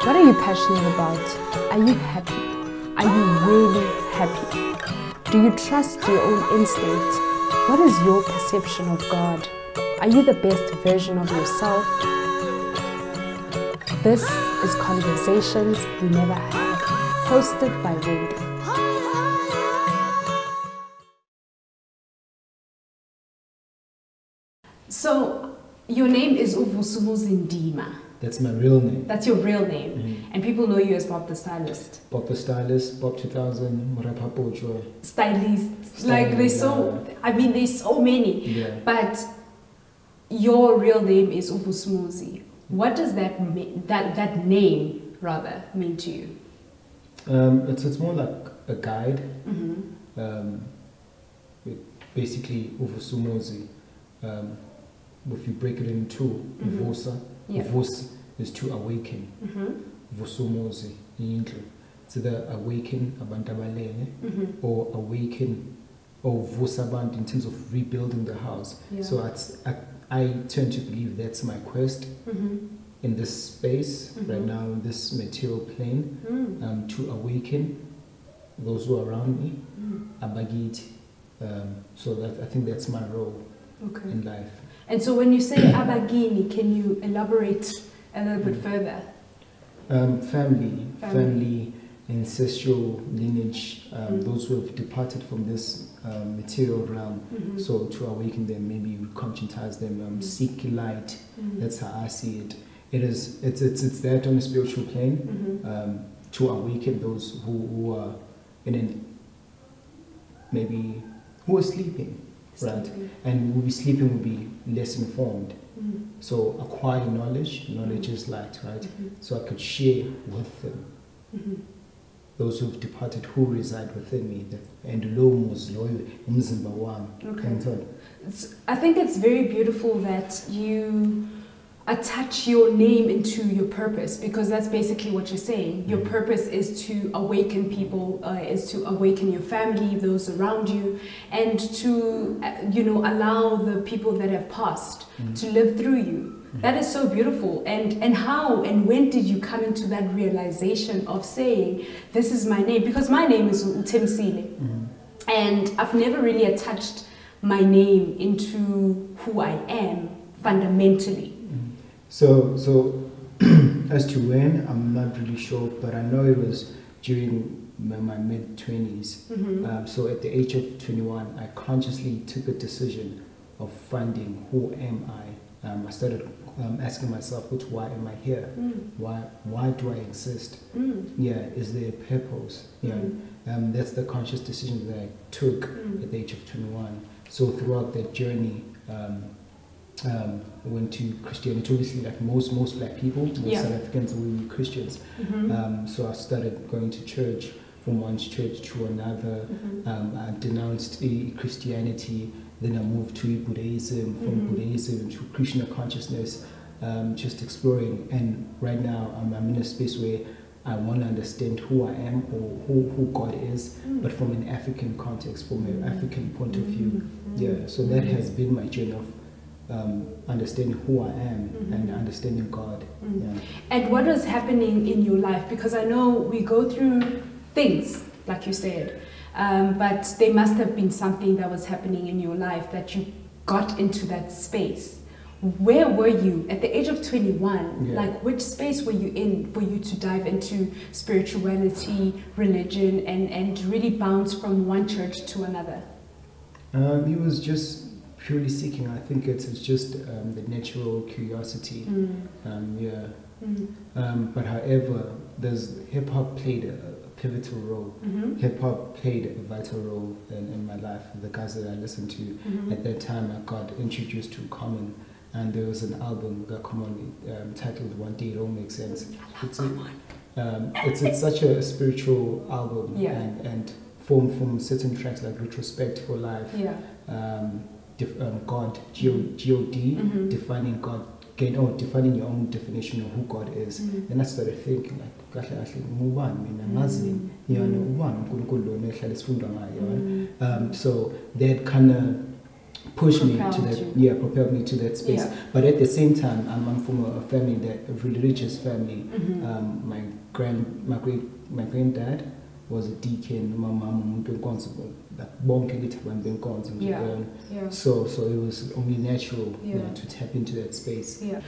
What are you passionate about? Are you happy? Are you really happy? Do you trust your own instinct? What is your perception of God? Are you the best version of yourself? This is Conversations We Never Had, hosted by Wendy. So, your name is Vusumuzi Ndima. That's my real name. That's your real name. And people know you as Bob the Stylist. Bob the Stylist, Bob 2000, Murapapojo. Stylist. Like, there's so many. Yeah. But your real name is Vusumuzi. What does that name rather mean to you? It's more like a guide. Basically, Vusumuzi. If you break it in two, Vusa. Vus is to awaken. Vusumuzi, so the awaken abantu abalele, or awaken, or vusabant in terms of rebuilding the house. Yeah. So I tend to believe that's my quest in this space right now, in this material plane, to awaken those who are around me, abagiti. So that I think that's my role in life. And so when you say abagini, can you elaborate a little bit further? Family, ancestral lineage, those who have departed from this material realm. So to awaken them, maybe conscientize them, seek light. That's how I see it. It's that on a spiritual plane, to awaken those who are who are sleeping. Right, and we'll be sleeping, will be less informed. So acquire knowledge is light, right? So I could share with them those who've departed, who reside within me, and I think it's very beautiful that you attach your name into your purpose, because that's basically what you're saying. Your purpose is to awaken people, is to awaken your family, those around you, and to allow the people that have passed to live through you. That is so beautiful. And how and when did you come into that realization of saying, this is my name? Because my name is Timsile, and I've never really attached my name into who I am fundamentally. So as to when, I'm not really sure, but I know it was during my mid-20s. So at the age of 21, I consciously took a decision of finding who am I. I started asking myself, why am I here? Why do I exist? Is there a purpose? That's the conscious decision that I took at the age of 21. So throughout that journey, went to Christianity, obviously, like most black people, most South Africans, we were Christians. So I started going to church, from one church to another. I denounced Christianity, then I moved to Buddhism, from Buddhism to Krishna consciousness, just exploring. And right now I'm in a space where I want to understand who I am, or who God is, but from an African context, from an African point of view. So that has been my journey of understanding who I am and understanding God. And what was happening in your life? Because I know we go through things, like you said, but there must have been something that was happening in your life that you got into that space. Where were you at the age of 21? Like, which space were you in for you to dive into spirituality, religion, and really bounce from one church to another? It was just purely seeking. I think it's just the natural curiosity. But however, hip-hop played a pivotal role. Hip-hop played a vital role in my life. The guys that I listened to at that time, I got introduced to Common, and there was an album that Common titled One Day It All Makes Sense. It's such a spiritual album, and from certain tracks like Retrospect for Life, God, G-O-D, defining God, defining your own definition of who God is. Then I started thinking, like, so that kind of pushed me to that, propelled me to that space. Yeah. But at the same time, I'm from a family, a religious family. My granddad was a deacon. My mom so it was only natural to tap into that space. Yeah.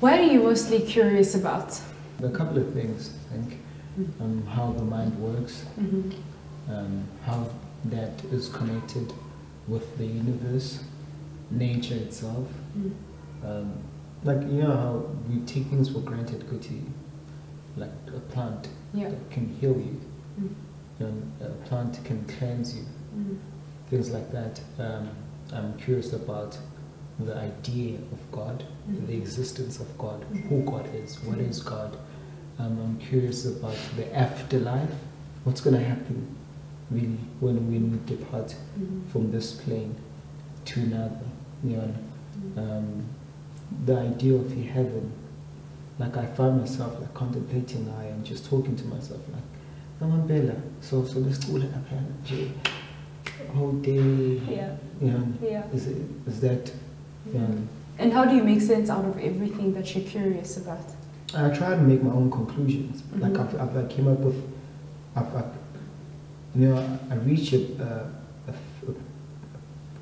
What are you mostly curious about? A couple of things, I think. How the mind works, how that is connected with the universe, nature itself. Like, you know how we take things for granted, like a plant that can heal you, a plant can cleanse you, things like that. I'm curious about the idea of God, the existence of God, who God is, what is God. I'm curious about the afterlife, what's going to happen really when we depart from this plane to another. The idea of heaven, like I find myself like contemplating now and just talking to myself like, Bella, so let's go up here, whole day. Is that? And how do you make sense out of everything that you're curious about? I try to make my own conclusions. Like I came up with, I reach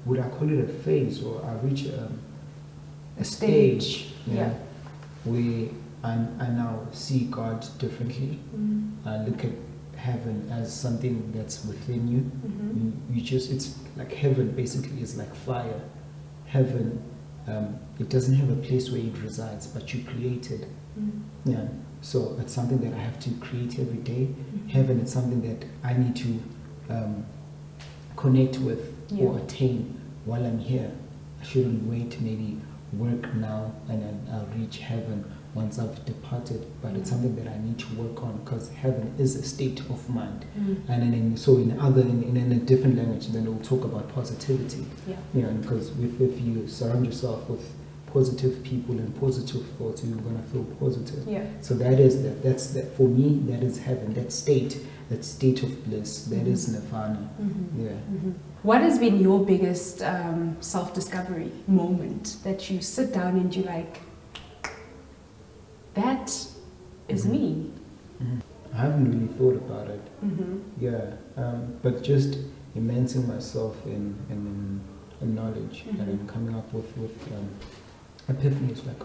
would I call it a phase, or I reach a stage where I now see God differently. I look at heaven as something that's within you. It's like heaven basically is like fire. Heaven, it doesn't have a place where it resides, but you create it. So it's something that I have to create every day. Heaven is something that I need to connect with or attain while I'm here. I shouldn't wait, maybe work now and then I'll reach heaven once I've departed, but it's something that I need to work on, because heaven is a state of mind. And then in a different language, then we'll talk about positivity. Because if you surround yourself with positive people and positive thoughts, you're going to feel positive. So that's for me, that is heaven, that state of bliss, that is nirvana. What has been your biggest self-discovery moment that you sit down and you're like, that is me? I haven't really thought about it. But just immersing myself in knowledge and then coming up with epiphanies, like,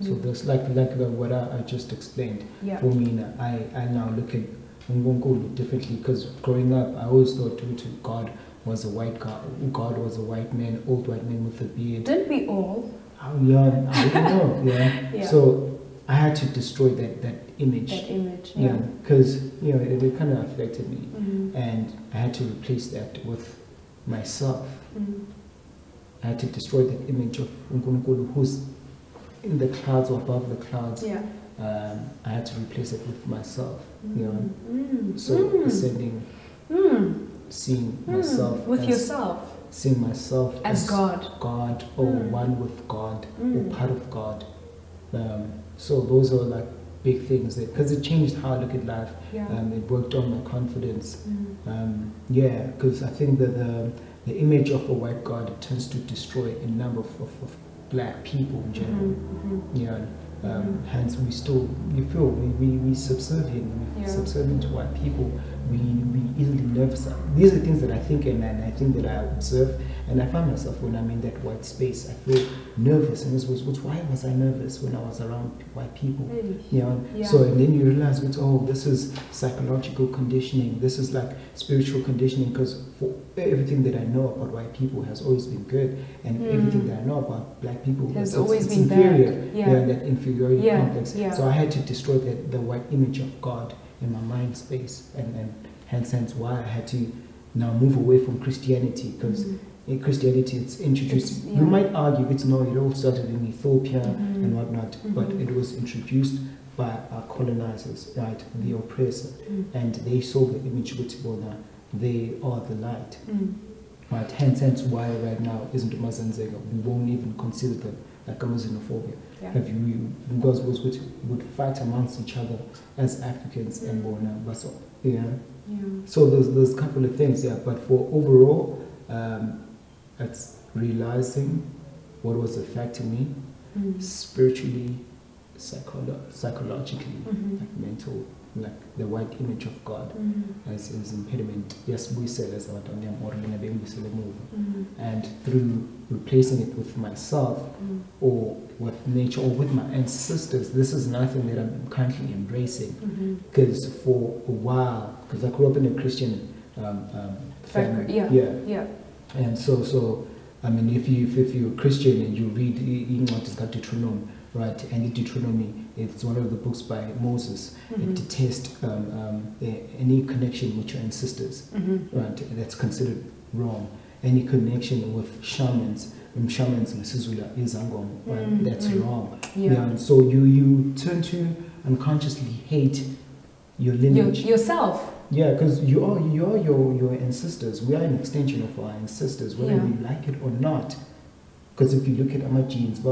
so there's like what I just explained. For me, I now look at Ngongolo differently, because growing up I always thought God was a white God. God was a white man, old white man with a beard. Didn't we all? I don't know. So I had to destroy that image. Because it kind of affected me, and I had to replace that with myself. I had to destroy that image of Unkulunkulu who's in the clouds or above the clouds. I had to replace it with myself. So ascending, seeing myself with yourself. Seeing myself as God, or one with God, or part of God. So those are like big things, because it changed how I look at life. It worked on my confidence. Because I think that the image of a white God tends to destroy a number of black people in general. Hence we subservient to white people. We easily nervous. These are things that I think and I think that I observe, and I find myself when I'm in that white space, I feel nervous. And this was why was I nervous when I was around white people? So and then you realize, this is psychological conditioning. This is like spiritual conditioning, because for everything that I know about white people has always been good, and everything that I know about black people has always been inferior. bad. That inferiority complex. So I had to destroy the white image of God in my mind space, and hence why I had to now move away from Christianity, because in Christianity it's introduced. You might argue it all started in Ethiopia and whatnot, but it was introduced by our colonizers, right, the oppressor, and they saw the image which they are the light, right? Hence why right now isn't Mazanzega. We won't even consider them like a xenophobia. Have you because which would fight amongst each other as Africans and Bona Baso. So there's a couple of things, but for overall, realizing what was affecting me spiritually, psychologically, like mental, like the white image of God as impediment. Yes, we said as and through replacing it with myself or with nature or with my ancestors, this is nothing that I'm currently embracing. Because for a while, because I grew up in a Christian family, and so I mean, if you're a Christian and you read Deuteronomy, right, and Deuteronomy, it's one of the books by Moses. It detests any connection with your ancestors, right? That's considered wrong. Any connection with shamans, right? That's wrong. And so you turn to unconsciously hate your lineage, yourself. Yeah, because you are your ancestors. We are an extension of our ancestors, whether we like it or not. Because if you look at our genes, they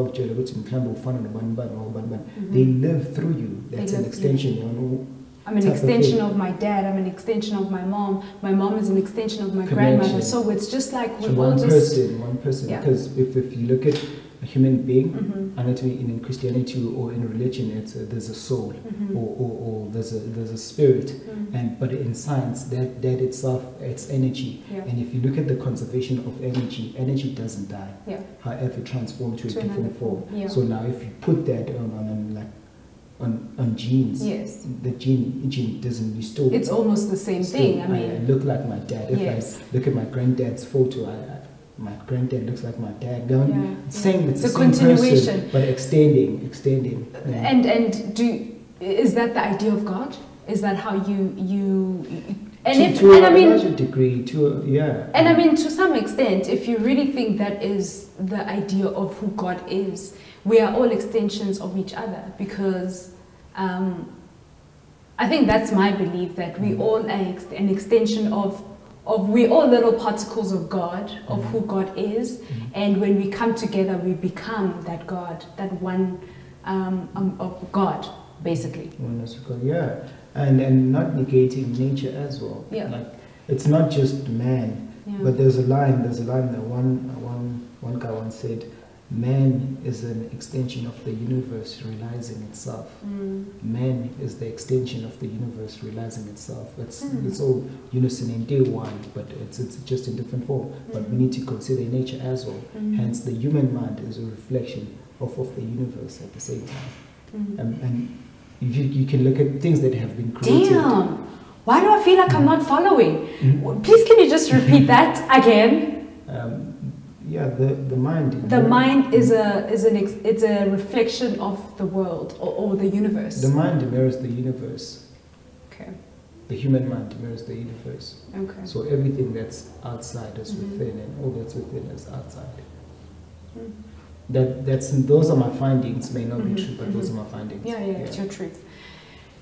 live through you. That's an extension. I'm an extension of my dad. I'm an extension of my mom. My mom is an extension of my grandmother. So it's just like we all just one person. Because if you look at a human being, anatomy in Christianity or in religion, there's a soul or there's a spirit, but in science that itself, it's energy. And if you look at the conservation of energy doesn't die. However, it transforms to a different form. So now if you put that on genes, the gene doesn't restore. It's almost the same thing. I mean, I look like my dad. If I look at my granddad's photo, my granddad looks like my dad. Saying it's the same continuation, person, but extending. And is that the idea of God? Is that how you to a larger degree, And I mean, to some extent, if you really think that is the idea of who God is, we are all extensions of each other, because I think that's my belief, that we all are an extension of we all little particles of God, of who God is, and when we come together, we become that God, that one of God, basically. And not negating nature as well. Like, it's not just man, but there's a line that one guy once said, man is an extension of the universe realizing itself. Man is the extension of the universe realizing itself. It's all unison in day one, but it's just in different form. But we need to consider nature as well. Hence, the human mind is a reflection of the universe at the same time. And you can look at things that have been created. Damn! Why do I feel like I'm not following? Please, can you just repeat that again? The mind. The mind is a reflection of the world or the universe. The mind mirrors the universe. Okay. The human mind mirrors the universe. Okay. So everything that's outside is within, and all that's within is outside. Those are my findings. May not be true, but those are my findings. Yeah, it's your truth.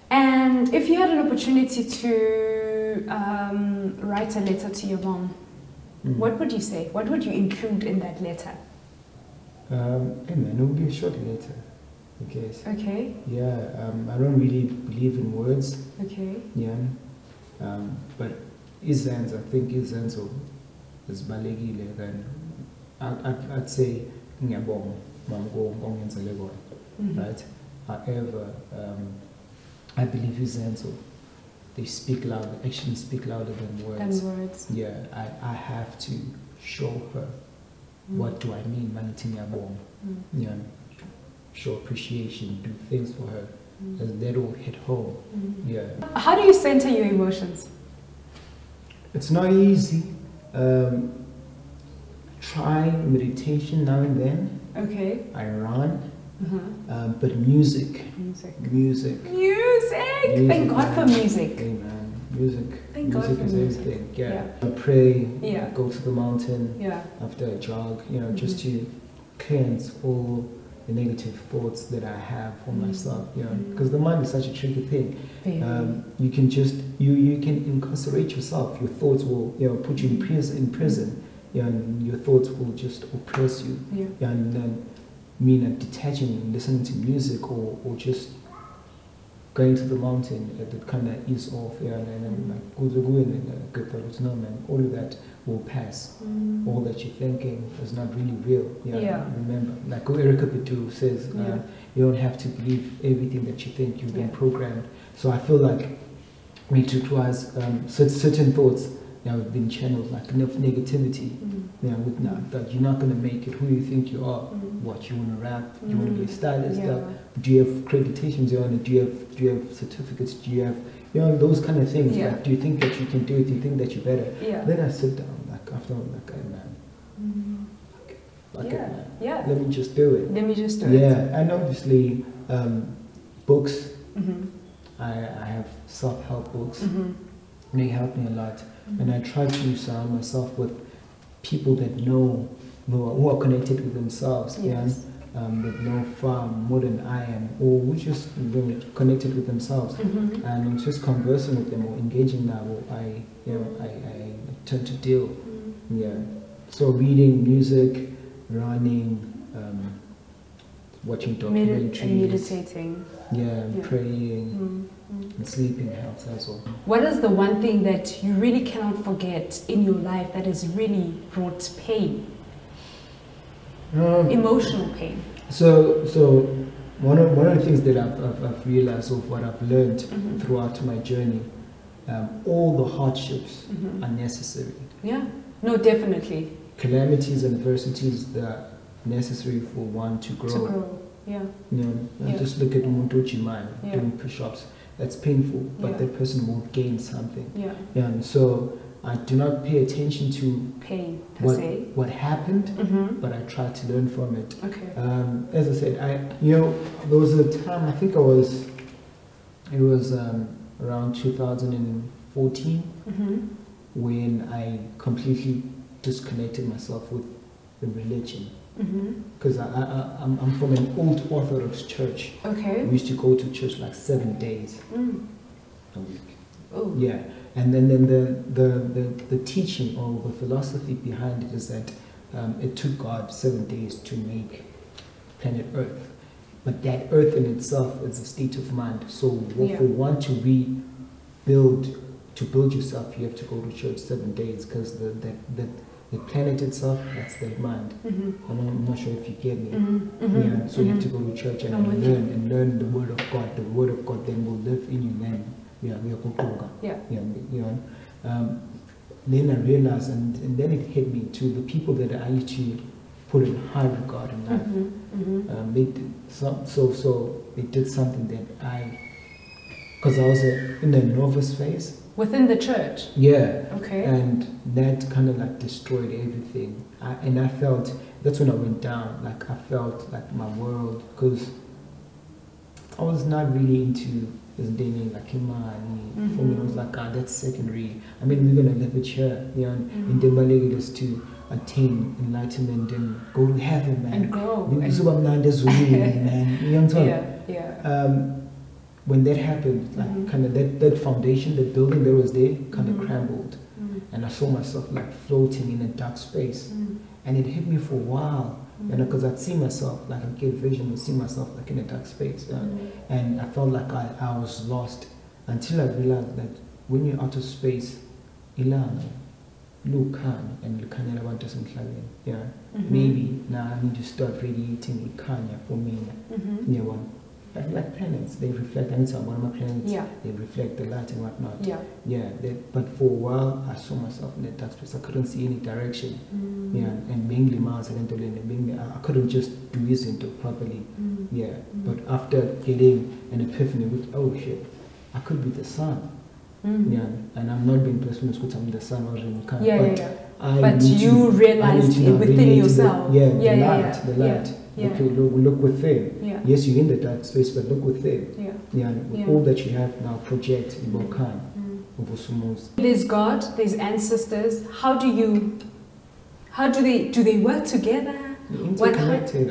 And if you had an opportunity to write a letter to your mom, what would you say? What would you include in that letter? It will be a short letter. Okay. Yeah, I don't really believe in words. Okay. Yeah. But izanzo, I think izanzo is balekile. Then I'd say ngiyabonga mamgo ngongenzele kona. Right? However, I believe izanzo, they speak loud, actions speak louder than words. Yeah, I have to show her what do I mean, yeah, show appreciation, do things for her, that will hit home. Yeah. How do you center your emotions? It's not easy. Try meditation now and then. Okay. I run. But music. Thank God for music. Amen. Music is everything. Yeah. I pray. Yeah. Go to the mountain. Yeah. After a jog, just to cleanse all the negative thoughts that I have for myself. Because the mind is such a tricky thing. You can just you can incarcerate yourself. Your thoughts will put you in prison. And your thoughts will just oppress you. And then detaching and listening to music or just going to the mountain, it kind of ease off, yeah, and then like no man, all of that will pass. All that you're thinking is not really real. Yeah. Remember, like Erica Badu says, you don't have to believe everything that you think. You've been programmed. So I feel like me too twice, certain thoughts have been channeled, like enough negativity. With now that you're not gonna make it. Who you think you are? What you wanna rap? You wanna be a stylist? Do you have accreditations? Do you have certificates? Do you have those kind of things? Like, do you think that you can do it? Do you think that you're better? Then I sit down, like after I'm like, hey man, let me just do it. Let me just do it. Yeah, and obviously books. I have self-help books. They help me a lot, and I try to surround myself with people that know, who are connected with themselves. That know far more than I am, or who just connected with themselves, and just conversing with them or engaging now. I tend to deal. So reading, music, running, watching documentaries, meditating. Praying. And sleeping helps as well. What is the one thing that you really cannot forget in your life that has really brought pain? Emotional pain. So one of the things that I've realized, of what I've learned throughout my journey, all the hardships are necessary. No, definitely. Calamities and adversities, they're necessary for one to grow. Just look at Muntu Chimai doing push-ups. That's painful, but that person will gain something. And so I do not pay attention to pain what happened, but I try to learn from it. As I said, there was a time, I think it was around 2014 when I completely disconnected myself with the religion. Because I'm from an old Orthodox church. We used to go to church like 7 days a week. And then the teaching or the philosophy behind it is that it took God 7 days to make planet Earth. But that Earth in itself is a state of mind. So for one to build yourself, you have to go to church 7 days, because the planet itself, that's their mind. I'm not sure if you get me. So you have to go to church and learn the word of God. The word of God then will live in you. Then then I realized, and then it hit me too. The people that I used to put in high regard in life, they did they did something that because I was in a novice phase. Within the church? And that kind of like destroyed everything. And I felt, that's when I went down, like I felt like my world, because I was not really into this Ndima, like Imani. For me, it was like, that's secondary. I mean, we're going to live it here. And Ndima is to attain enlightenment and go to heaven, man. And grow. When that happened, like kind of that foundation, that building that was there, kind of crumbled, and I saw myself like floating in a dark space, and it hit me for a while, because I'd see myself, like I'd get vision and see myself like in a dark space, and I felt like I was lost, until I realized that when you're out of space, ilanga, lukhan, and you can't ever want to maybe now I need to start radiating ikanya for me, like planets, they reflect. I need one of my planets. They reflect the light and whatnot. But for a while, I saw myself in that dark space. I couldn't see any direction. And mainly Mars and I couldn't just do this into properly. But after getting an epiphany with, oh shit, I could be the sun. And I'm not being blessed with I'm the sun or but you realized it within yourself. The light. Okay, look within. Yes, you're in the dark space, but look within. With all that you have now, project in Bokan, Vusumuzi. There's God, there's ancestors. Do they work together? Interconnected.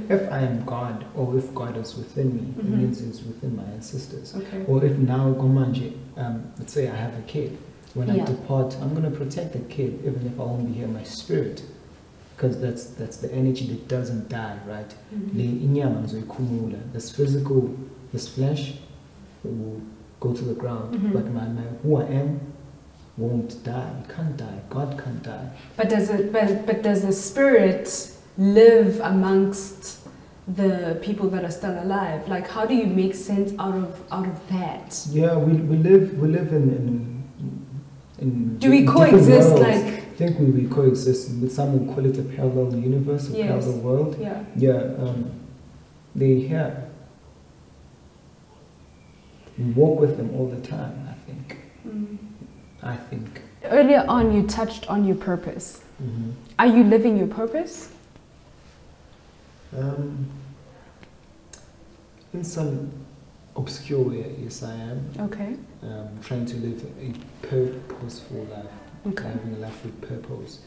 If I am God, or if God is within me, it means it's within my ancestors. Or if now Gomanje, let's say I have a kid. When I depart, I'm going to protect the kid, even if I won't be here, my spirit. Because that's the energy that doesn't die, right? This physical this flesh will go to the ground, but my who I am won't die. It can't die. God can't die. But does the spirit live amongst the people that are still alive? Like, how do you make sense out of that? Yeah, we live in do we coexist? Like, I think we coexist. Some will call it a parallel universe, a parallel world. Yeah. Yeah. They're here. We walk with them all the time. I think. Earlier on, you touched on your purpose. Are you living your purpose? In some obscure way, yes, I am. Okay. Trying to live a purposeful life. Okay. Having a life with purpose.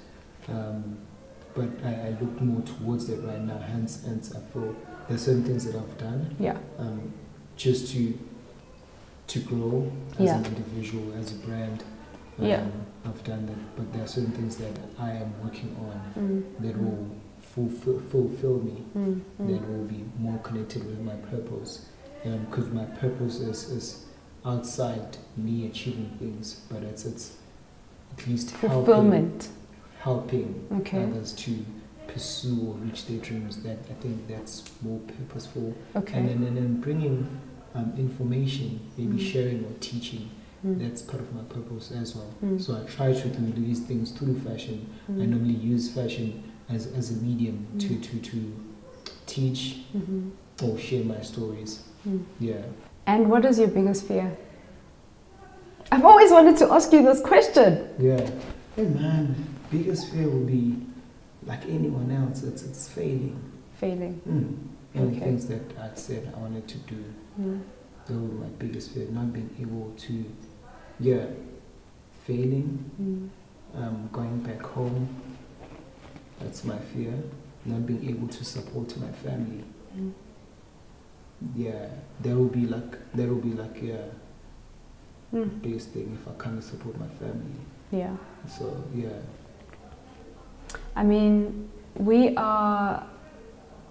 But I look more towards it right now. Hence, I feel there's certain things that I've done. Yeah. Just to grow as an individual, as a brand. I've done that, but there are certain things that I am working on that will fulfill me, that will be more connected with my purpose. Because my purpose is outside me achieving things, but it's at least fulfillment, helping others to pursue or reach their dreams. That I think that's more purposeful. Okay. And then bringing information, maybe sharing or teaching. That's part of my purpose as well. So I try to do these things through fashion. I normally use fashion as a medium to teach or share my stories. Yeah. And what is your biggest fear? I've always wanted to ask you this question. Yeah. Hey man, biggest fear will be like anyone else. It's failing. Failing. And things that I said I wanted to do. That was my biggest fear. Not being able to. Yeah, failing, going back home, that's my fear. Not being able to support my family. Yeah, that will be like biggest thing if I can't support my family. Yeah. So yeah. I mean, we are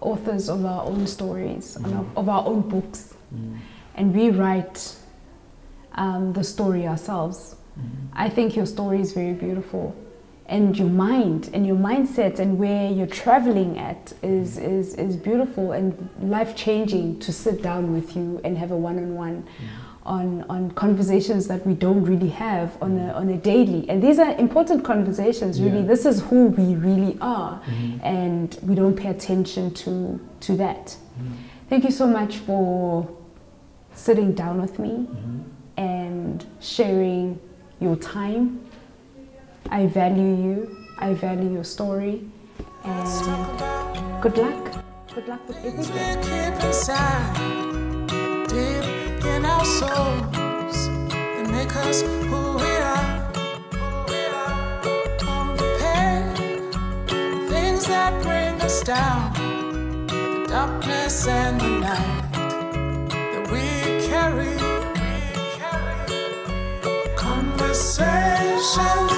authors of our own stories, of our own books, and we write the story ourselves. I think your story is very beautiful, and your mind and your mindset and where you're traveling at is beautiful and life-changing to sit down with you and have a one-on-one on conversations that we don't really have on a daily. And these are important conversations, really. This is who we really are, and we don't pay attention to that. Thank you so much for sitting down with me and sharing your time. I value you. I value your story. And good luck. Good luck with everything. Keep inside, deep in our souls, and make us who we are. On the pain, things that bring us down, the darkness and the night that we carry. Conversations